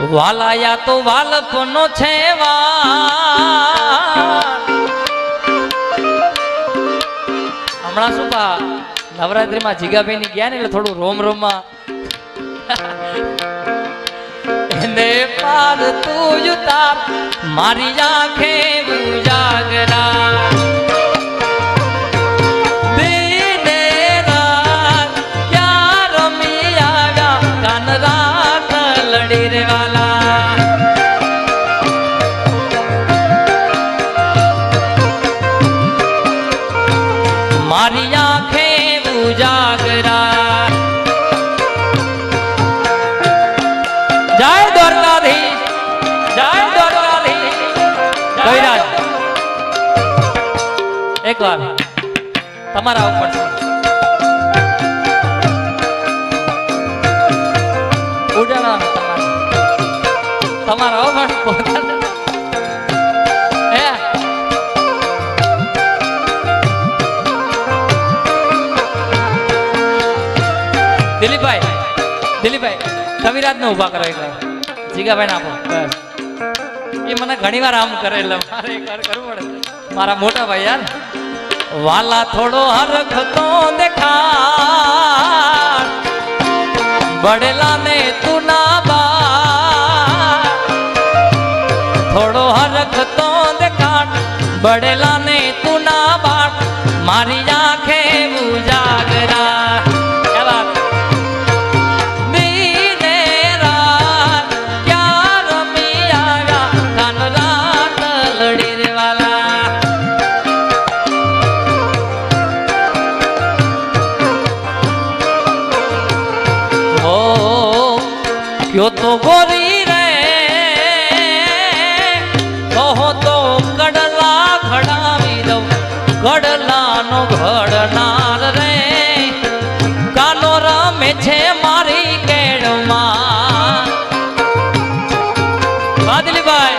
વાલાયા તો વાલપનો છે હમણાં શું પા નવરાત્રીમાં જીગાભાઈ ની ગયા ને એટલે થોડું રોમ રોમમાં એને પાર તું ઉતાર મારી આંખે ઉજાગરા મારી આંખે ઉજાગરા જય દ્વારકાધીશ જય દ્વારકાધીશ કવિરાજ એક વાર તમારા ઉપર ઉડાડવાનું તમારા ઉપર દિલીપભાઈ કવિરાજ ને ઉભા કરો એકવાર જીગાભાઈ ને આપો બસ એ મને ઘણી વાર આમ કરે એટલે મારે કરવું પડે મારા મોટા ભાઈ યાર વાલા થોડો હરખ તો દેખા બડેલા ને તું ના બા થોડો હરખ તો દેખા બડેલા ને તું ના બાટ મારી આંખે ઉજાગરા क्यों तो गोरी रे कहो तो कड़ला खड़ावी दो कड़ला नो घड़नार रे कानो रमे छे मारी केड़मा बादलीभाई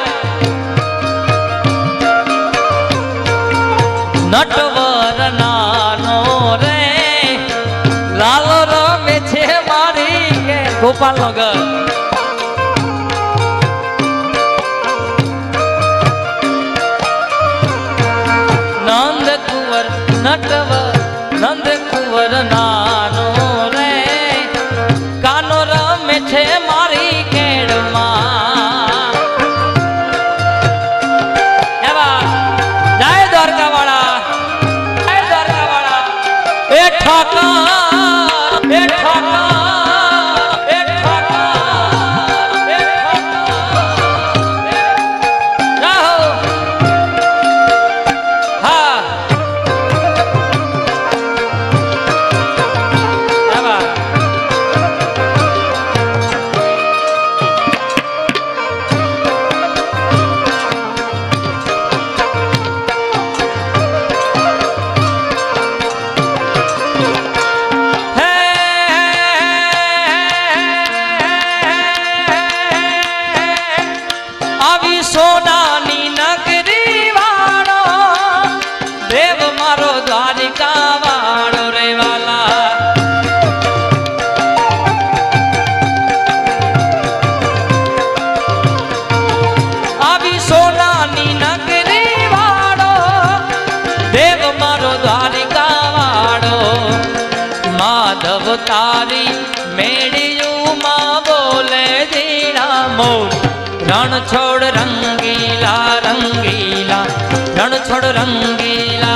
नटवर नानो रे लालो रमे छे मारी के गोपाल नो घर નટવર નંદ કુંવર નાનો રે કાનો રમે છે મારી કેડમાં એવા જય દ્વારકા વાળા એ ઠાકા એ ઠાકા સોનાની નગરી વાળો દેવ મારો દ્વારિકા વાળો રે વાલા આવી સોનાની નગરી વાળો દેવ મારો દ્વારિકા વાળો માધવ તારી મેળિયું માં બોલે જીણા મોર રણ છોડ રંગીલા રંગીલા રણ છોડ રંગીલા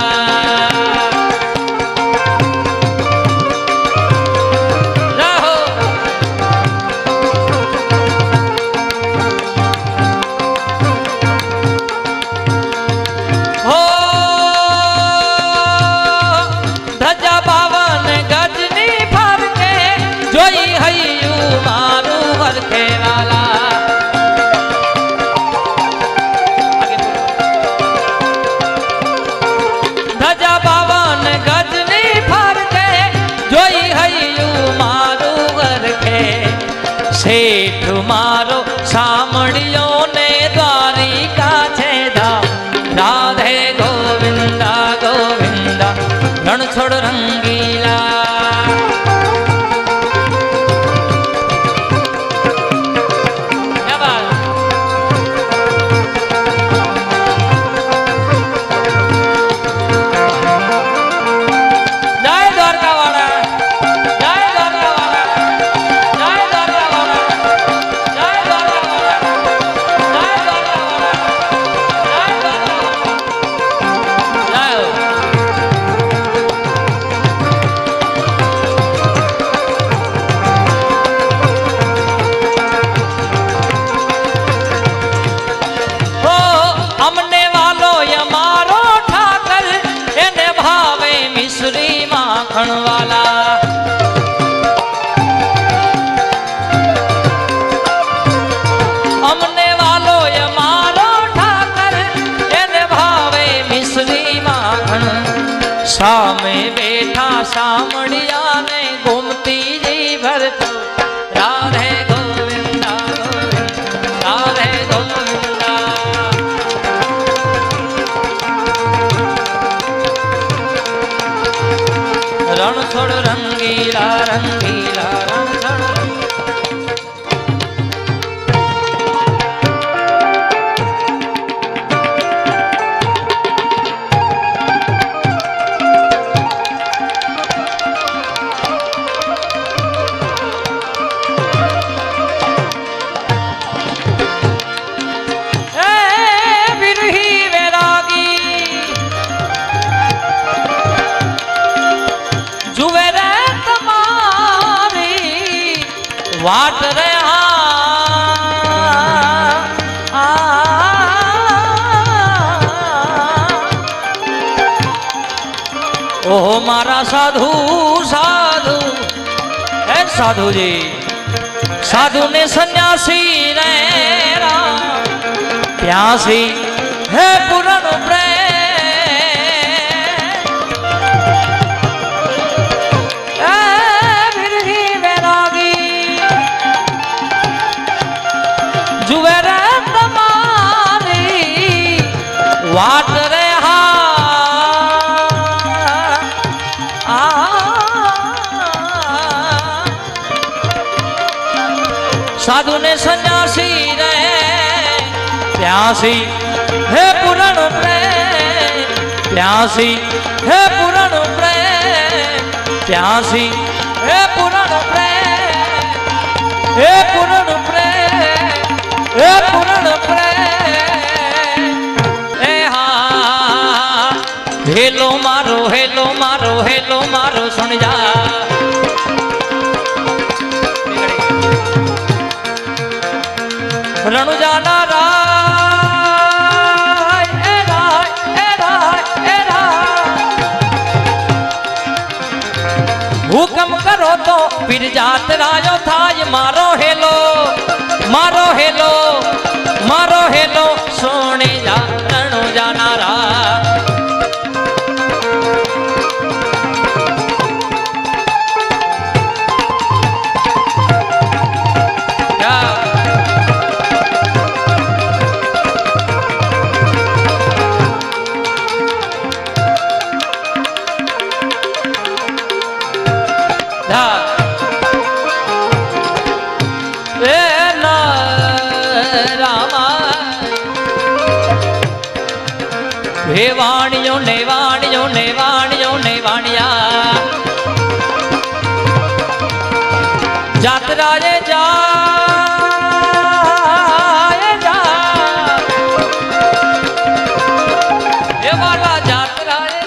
રહો હો ધજા બાવન ગજની ફરકે જોઈ હૈયું મારું હરખે વાલા શેઠ મારો સામળિયો ને દ્વારિકા છે ધા રાધે ગોવિંદા ગોવિંદા રણ છોડ રંગીલા સામે બેઠા સામળિયા ને ઘૂમતી જી ભરતો રાધે ગોવિંદા ગોવિંદા રાધે ગોવિંદા રણછોડ રંગીલા રંગીલા રણછોડ वाट रे ओह मारा साधु साधु है साधु जी साधु ने सन्यासी रे प्यासी है पूर्ण प्रेम वाट रे साधु ने सन्यासी रे प्यासी है पूर्ण प्रेम प्यासी है पूर्ण प्रेम प्यासी है पूर्ण प्रेम हे पूर्ण प्रेम हे पूर्ण प्रेम हेलो मारो हेलो मारो हेलो मारो सुन जा रणु जाना राय ए राय ए राय ए राय हुक्म करो तो फिर जात रायो थाय मारो हेलो मारो हेलो मारो हेलो सोने जा रणु जाना राय हे वाणियों ने वाणियों ने वाणियों ने वाणिया जात राजे जा ये वाला जात राजे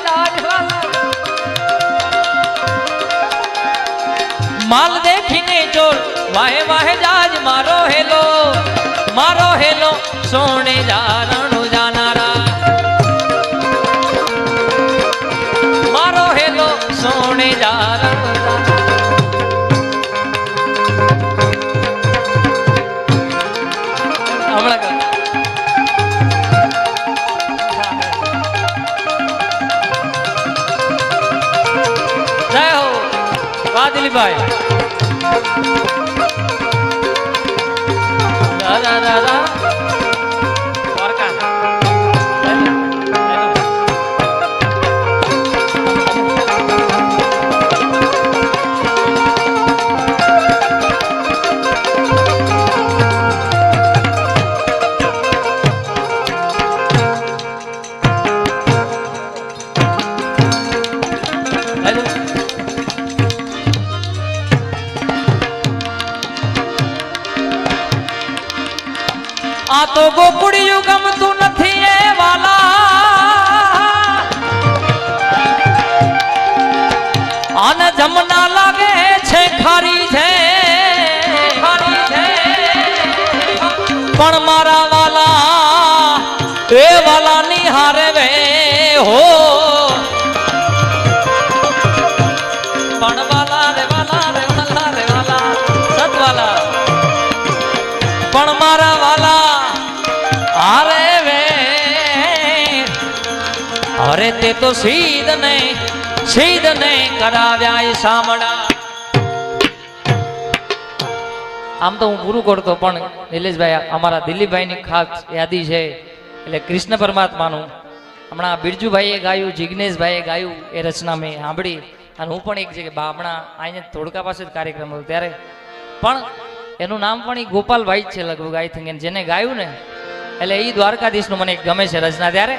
वाला माल देखने चोर वाहे वाहे जाज मारो हेलो सोने जा रणु जाना सोने जा जय हो वाह दिलीप भाई दादा दादा आ तो गोकुड़िયું ગમતું નથી એ વાલા આને જમના લાગે છે ખારી છે પણ મારા વાલા એ વાલા નિહારે વે હો પણ વાલા રે વાલા રે વાલા રે વાલા સતવાલા પણ મારા વાલા अरे ते तो सीध ने સિદ્ધને કરાવ્યા સામડા. આમ તો હું પૂરું કરતો પણ નિલેશભાઈ અમારા દિલીપભાઈની ખાસ યાદી છે એટલે કૃષ્ણ પરમાત્માનું હમણાં બિરજુભાઈએ ગાયું, જિગ્નેશભાઈએ ગાયું, એ રચના મેં સાંભળી અને હું પણ એક જગ્યાએ હમણાં અહીંયા ધોળકા પાસે જ કાર્યક્રમ હતો ત્યારે પણ એનું નામ પણ એ ગોપાલભાઈ જ છે લગભગ આઈ થિંક, જેને ગાયું ને એટલે એ દ્વારકાધીશનું મને ગમે છે રચના. ત્યારે